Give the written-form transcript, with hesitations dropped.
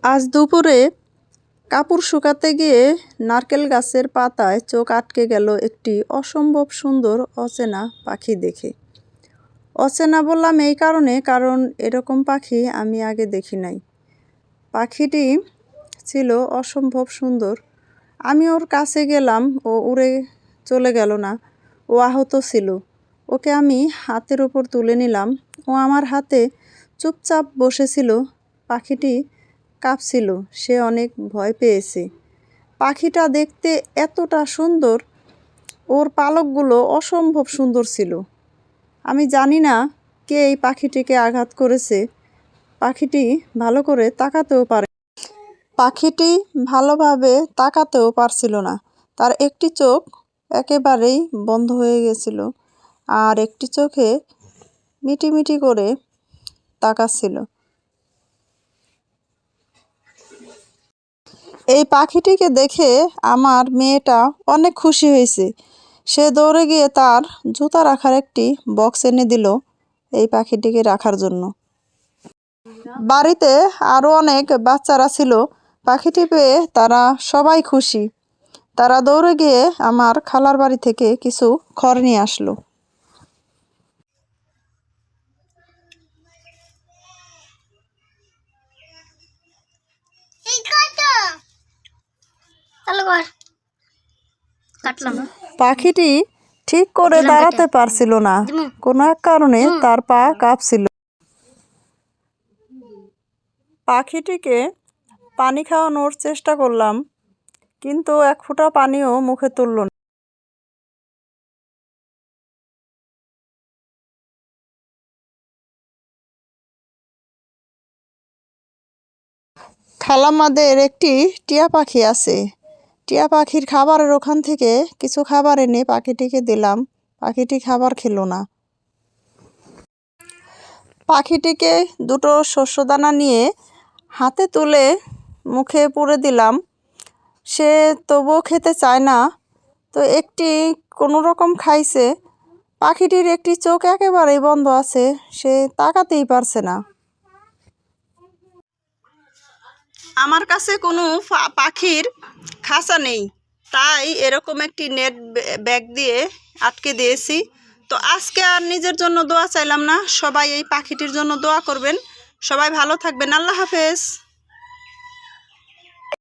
আজ দুপুরে কাপড় শুকাতে গিয়ে নারকেল গাছের পাতায় চোখ আটকে গেল একটি অসম্ভব সুন্দর অচেনা পাখি দেখে। অচেনা বললাম এই কারণ এরকম পাখি আমি আগে দেখি নাই। পাখিটি ছিল অসম্ভব সুন্দর। আমি ওর কাছে গেলাম, ও উড়ে চলে গেল না, ও আহত ছিল। ওকে আমি হাতের ওপর তুলে নিলাম। ও আমার হাতে চুপচাপ বসেছিল। পাখিটি কাঁপছিল, সে অনেক ভয় পেয়েছে। পাখিটা দেখতে এতটা সুন্দর, ওর পালকগুলো অসম্ভব সুন্দর ছিল। আমি জানি না কে এই পাখিটিকে আঘাত করেছে। পাখিটি ভালো করে তাকাতেও পারে। পাখিটি ভালোভাবে তাকাতেও পারছিল না। তার একটি চোখ একেবারেই বন্ধ হয়ে গেছিল, আর একটি চোখে মিটিমিটি করে তাকাচ্ছিল। এই পাখিটিকে দেখে আমার মেয়েটা অনেক খুশি হয়েছে। সে দৌড়ে গিয়ে তার জুতা রাখার একটি বক্স এনে দিল এই পাখিটিকে রাখার জন্য। বাড়িতে আরও অনেক বাচ্চারা ছিল। পাখিটি পেয়ে তারা সবাই খুশি। তারা দৌড়ে গিয়ে আমার খালার বাড়ি থেকে কিছু খড় নিয়ে আসলো। পাখিটি ঠিক করে দাঁড়াতে পারছিল না, কোনো এক কারণে তার পা কাঁপছিল। পাখিটিকে পানি খাওয়ানোর চেষ্টা করলাম, কিন্তু এক ফোঁটা পানিও মুখে তুলল না। খালাম্মাদের একটি টিয়া পাখি আছে। টিয়া পাখির খাবারের ওখান থেকে কিছু খাবার এনে পাখিটিকে দিলাম। পাখিটি খাবার খেলো না। পাখিটিকে দুটো শস্যদানা নিয়ে হাতে তুলে মুখে পুরে দিলাম। সে তবুও খেতে চায় না, তো একটি কোনো রকম খাইছে। পাখিটির একটি চোখ একেবারেই বন্ধ আছে, সে তাকাতেই পারছে না। আমার কাছে কোনো পাখির খাঁচা নেই, তাই এরকম একটি নেট ব্যাগ দিয়ে আটকে দিয়েছি। তো আজকে আর নিজের জন্য দোয়া চাইলাম না, সবাই এই পাখিটির জন্য দোয়া করবেন। সবাই ভালো থাকবেন। আল্লাহ হাফেজ।